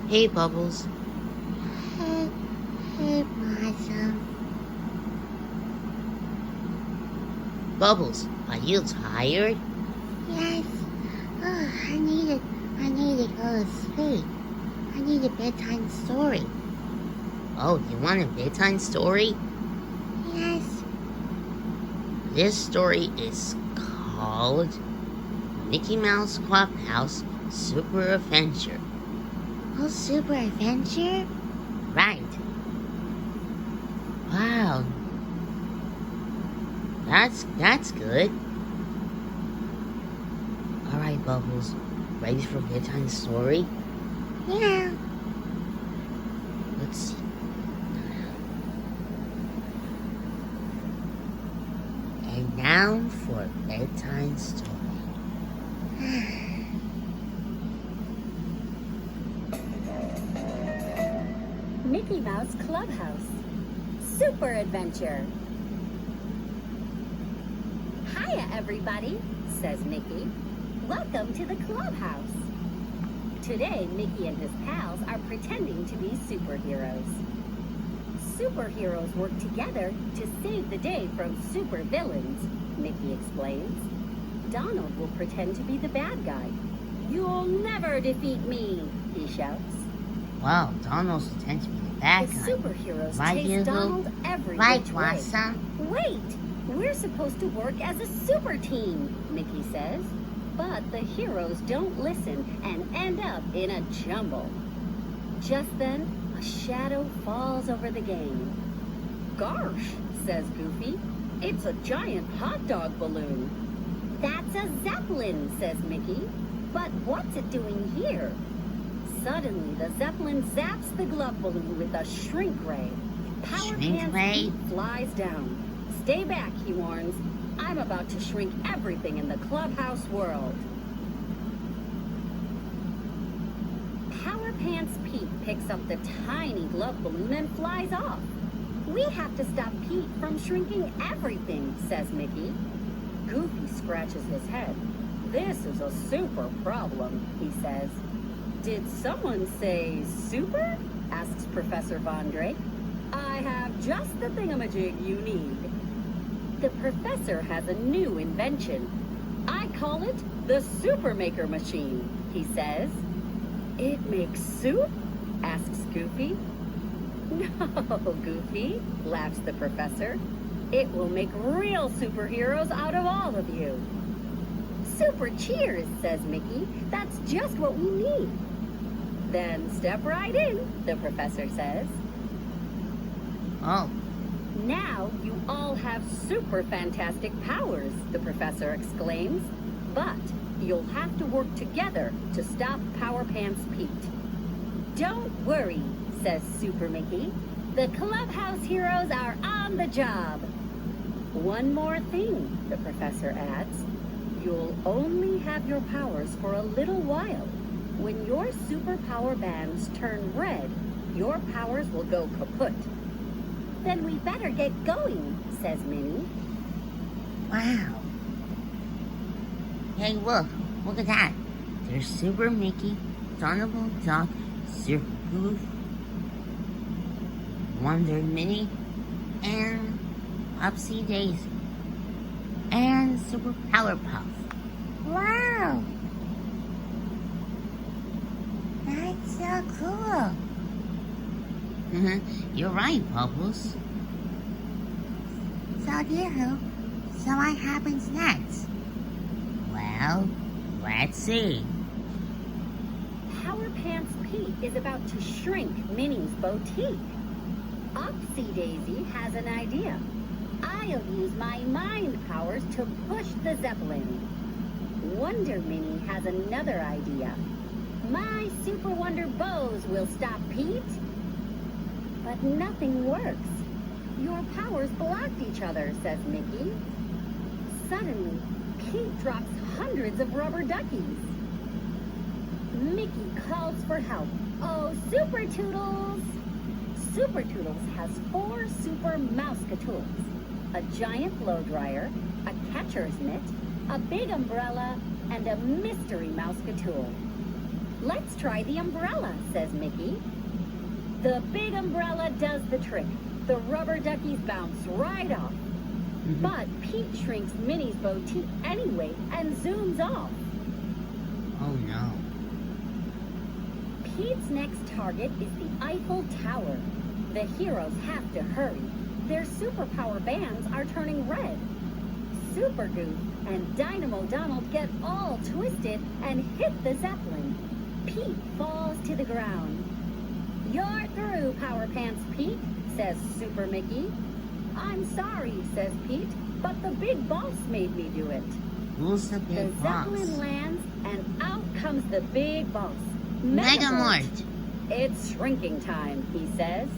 Hey, Bubbles. Hey, hey, Blossom. Bubbles, are you tired? Yes. Oh, I need to go to sleep. I need a bedtime story. Oh, you want a bedtime story? Yes. This story is called Mickey Mouse Clubhouse Super Adventure. Oh, super adventure? Right. Wow. That's good. Alright, Bubbles. Ready for bedtime story? Yeah. Let's see. And now for bedtime story. Mickey Mouse Clubhouse Super Adventure. Hiya, everybody, says Mickey. Welcome to the clubhouse. Today, Mickey and his pals are pretending to be superheroes. Superheroes work together to save the day from supervillains, Mickey explains. Donald will pretend to be the bad guy. You'll never defeat me, he shouts. Wow, Donald's pretends to be the bad The guy. superheroes Right, chase Yoohoo? Donald every Right, which way. Blossom. Wait! We're supposed to work as a super team, Mickey says. But the heroes don't listen and end up in a jumble. Just then, a shadow falls over the gang. Gosh, says Goofy. It's a giant hot dog balloon. That's a zeppelin, says Mickey. But what's it doing here? Suddenly, the zeppelin zaps the glove balloon with a shrink ray. Power Shrink Pants ray? Pete flies down. Stay back, he warns. I'm about to shrink everything in the clubhouse world. Power Pants Pete picks up the tiny glove balloon and flies off. We have to stop Pete from shrinking everything, says Mickey. Goofy scratches his head. This is a super problem, he says. Did someone say super? Asks Professor Von Drake. I have just the thingamajig you need. The professor has a new invention. I call it the Super Maker Machine, he says. It makes soup? Asks Goofy. No, Goofy, laughs the professor. It will make real superheroes out of all of you. Super cheers, says Mickey. That's just what we need. Then step right in, the professor says. Oh, Now you all have super fantastic powers, the professor exclaims. But you'll have to work together to stop Power Pants Pete. Don't worry, says Super Mickey. The clubhouse heroes are on the job. One more thing, the professor adds. You'll only have your powers for a little while. When your superpower bands turn red, your powers will go kaput. Then we better get going, says Minnie. Wow. hey, look at that. There's Super Mickey, Donald Duck, Super Goof, Wonder Minnie, and Upsy Daisy, and Super Powerpuff. Wow. That's so cool. You're right, Bubbles. So, Yoohoo, so what happens next? Well, let's see. Power Pants Pete is about to shrink Minnie's boutique. Upsy Daisy has an idea. I'll use my mind powers to push the Zeppelin. Wonder Minnie has another idea. My Super Wonder Bows will stop Pete. But nothing works. Your powers blocked each other, says Mickey. Suddenly, Pete drops hundreds of rubber duckies. Mickey calls for help. Oh, Super Toodles! Super Toodles has 4 super mouse-catools. A giant blow dryer, a catcher's mitt, a big umbrella, and a mystery mouse-catool. Let's try the umbrella, says Mickey. The big umbrella does the trick. The rubber duckies bounce right off. But Pete shrinks Minnie's boutique anyway and zooms off. Oh no. Pete's next target is the Eiffel Tower. The heroes have to hurry. Their superpower bands are turning red. Super Goof and Dynamo Donald get all twisted and hit the Zeppelin. Pete falls to the ground. You're through, Power Pants Pete, says Super Mickey. I'm sorry, says Pete, but the big boss made me do it. Who's the The big boss? Zeppelin lands, and out comes the big boss. Megamort. It's shrinking time, he says.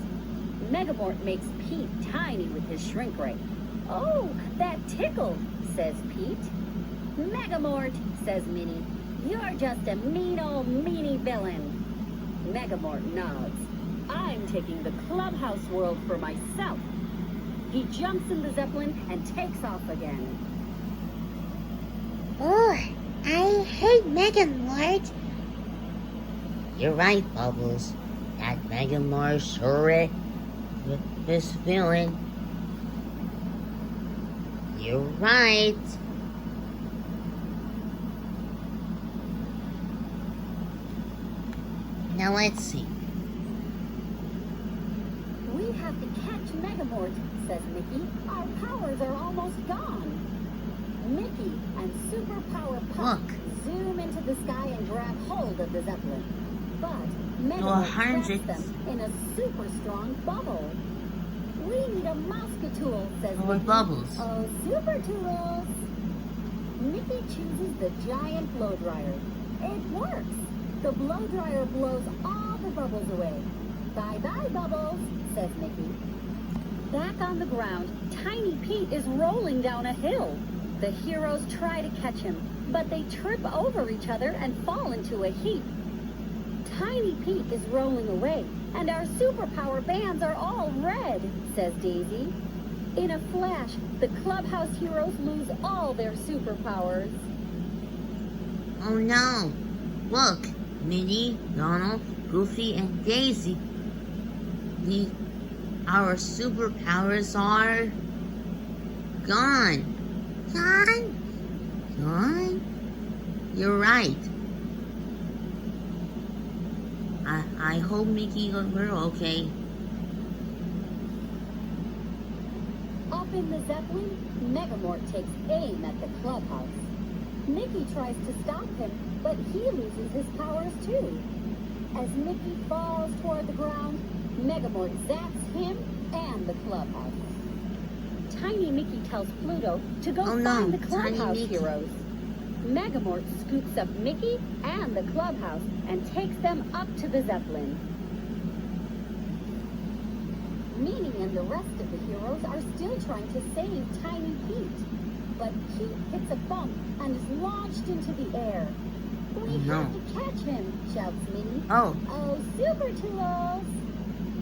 Megamort makes Pete tiny with his shrink ray. Oh, that tickled, says Pete. Megamort, says Minnie. You're just a mean old meanie villain. Megamort nods. I'm taking the clubhouse world for myself. He jumps in the Zeppelin and takes off again. Oh, I hate Megamort. You're right, Bubbles. That Megamort sure is villain. You're right. Now let's see. We have to catch Megamort, says Mickey. Our powers are almost gone. Mickey and Superpower Puck zoom into the sky and grab hold of the Zeppelin. But Megamort traps them in a super strong bubble. We need a Mouscatool, says Mickey. Bubbles. Oh, Super Tools! Mickey chooses the giant blow dryer. It works. The blow dryer blows all the bubbles away. Bye-bye, Bubbles, says Mickey. Back on the ground, Tiny Pete is rolling down a hill. The heroes try to catch him, but they trip over each other and fall into a heap. Tiny Pete is rolling away, and our superpower bands are all red, says Daisy. In a flash, the clubhouse heroes lose all their superpowers. Oh no. Look, Minnie, Donald, Goofy, and Daisy. Our superpowers are gone. Gone? You're right. I hope Mickey we're okay. Up in the Zeppelin, Megamort takes aim at the clubhouse. Mickey tries to stop him, but he loses his powers too. As Mickey falls toward the ground, Megamort zaps him and the clubhouse. Tiny Mickey tells Pluto to go find the clubhouse heroes. Megamort scoops up Mickey and the clubhouse and takes them up to the Zeppelin. Minnie and the rest of the heroes are still trying to save Tiny Pete. But Pete hits a bump and is launched into the air. We have to catch him, shouts Minnie. Oh, Super Tools!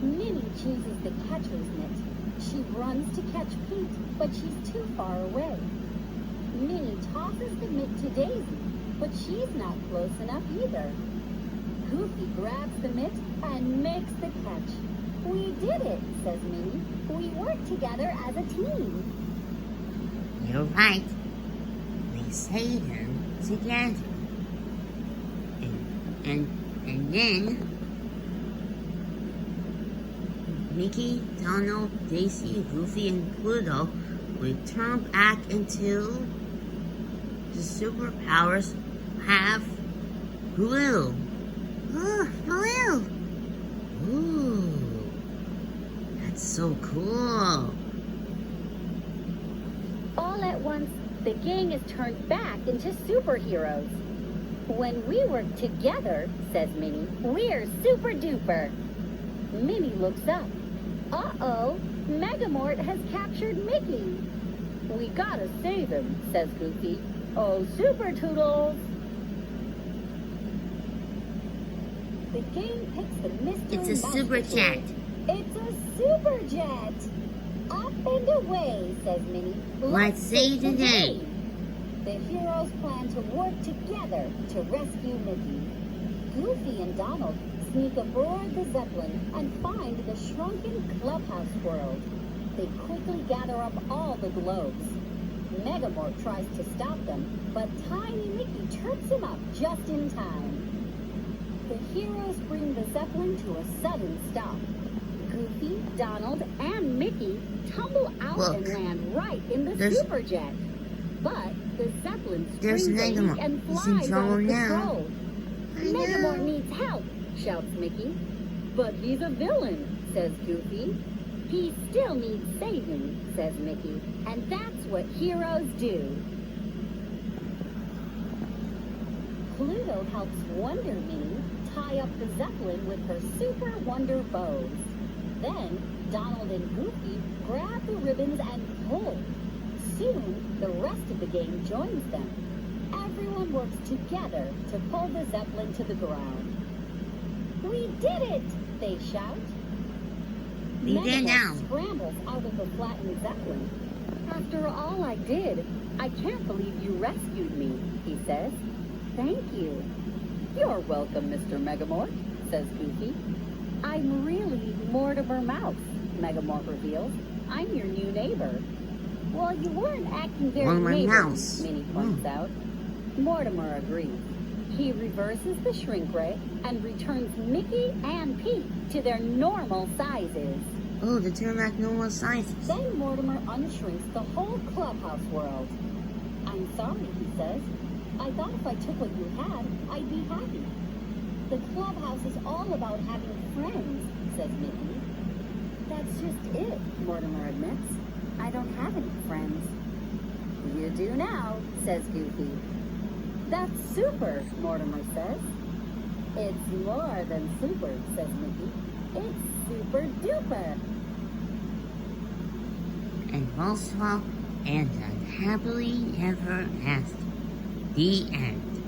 Minnie chooses the catcher's mitt. She runs to catch Pete, but she's too far away. Minnie tosses the mitt to Daisy, but she's not close enough either. Goofy grabs the mitt and makes the catch. We did it, says Minnie. We worked together as a team. You're right. We saved him together. And then Mickey, Donald, Daisy, Goofy, and Pluto return back until the superpowers have blue. Oh, blue! Ooh, that's so cool. All at once, the gang is turned back into superheroes. When we work together, says Minnie, we're super duper. Minnie looks up. Uh-oh, Megamort has captured Mickey. We gotta save him, says Goofy. Oh, Super Toodles! The gang picks the mystery It's a super jet. It's a super jet. Up and away, says Minnie. Let's save the day. The heroes plan to work together to rescue Mickey. Goofy and Donald sneak aboard the Zeppelin and find the shrunken clubhouse world. They quickly gather up all the globes. Megamort tries to stop them, but Tiny Mickey trips him up just in time. The heroes bring the Zeppelin to a sudden stop. Goofy, Donald, and Mickey tumble out Look, and land right in the superjet. But the Zeppelin There's springs a leak Megamort. and He's in flies trouble out of now. control. I Megamort know. needs help, shouts Mickey. But he's a villain, says Goofy. He still needs saving, says Mickey. And that's what heroes do. Pluto helps Wonder Minnie tie up the Zeppelin with her super wonder bows. Then Donald and Goofy grab the ribbons and pull. Soon, the rest of the gang joins them. Everyone works together to pull the Zeppelin to the ground. We did it! They shout. We did now. Scrambles out of the flattened Zeppelin. After all I did, I can't believe you rescued me, he says. Thank you. You're welcome, Mr. Megamort, says Goofy. I'm really Mortimer Mouse, Megamort reveals. I'm your new neighbor. Well, you weren't acting very Mortimer neighborly, Mouse. Minnie points out. Mortimer agrees. He reverses the shrink ray and returns Mickey and Pete to their normal sizes. Oh, they turn back normal sizes. Then Mortimer unshrinks the whole clubhouse world. I'm sorry, he says. I thought if I took what you had, I'd be happy. The clubhouse is all about having friends, says Mickey. That's just it, Mortimer admits. I don't have any friends. You do now, says Goofy. That's super, Mortimer says. It's more than super, says Mickey. It's super duper. And most of all, and unhappily ever after. The end.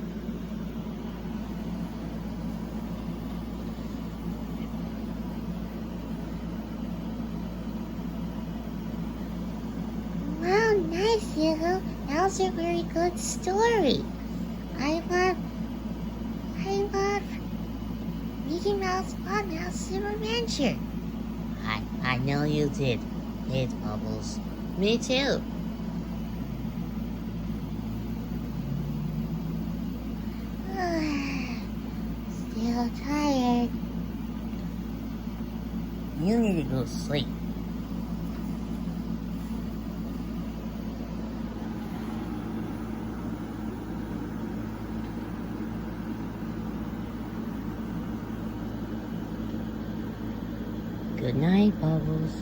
Wow, nice, Yoohoo. That was a very good story. I love Mickey Mouse Clubhouse Super Adventure. I know you did. It Bubbles. Me too. Still tired. You need to go to sleep. Good night, Bubbles.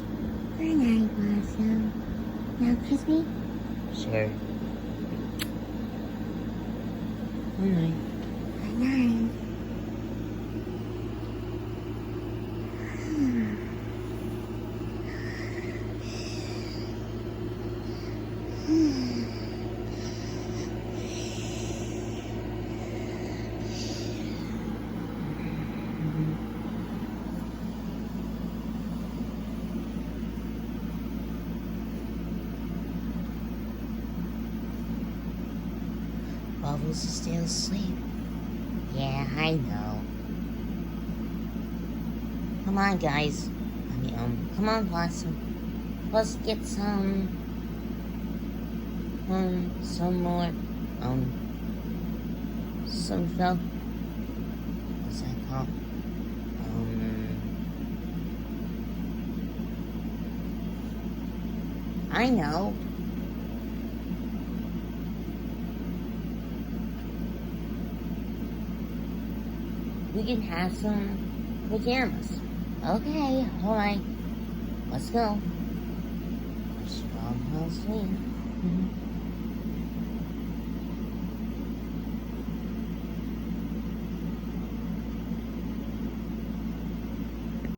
Good night, Blossom. Now kiss me. Sure. Good night. Good night. Bubbles is still asleep. Yeah, I know. Come on, guys. Come on, Blossom. Let's get some more, some stuff. What's that called? I know. We can have some pajamas. Okay, alright. Let's go. Strong house.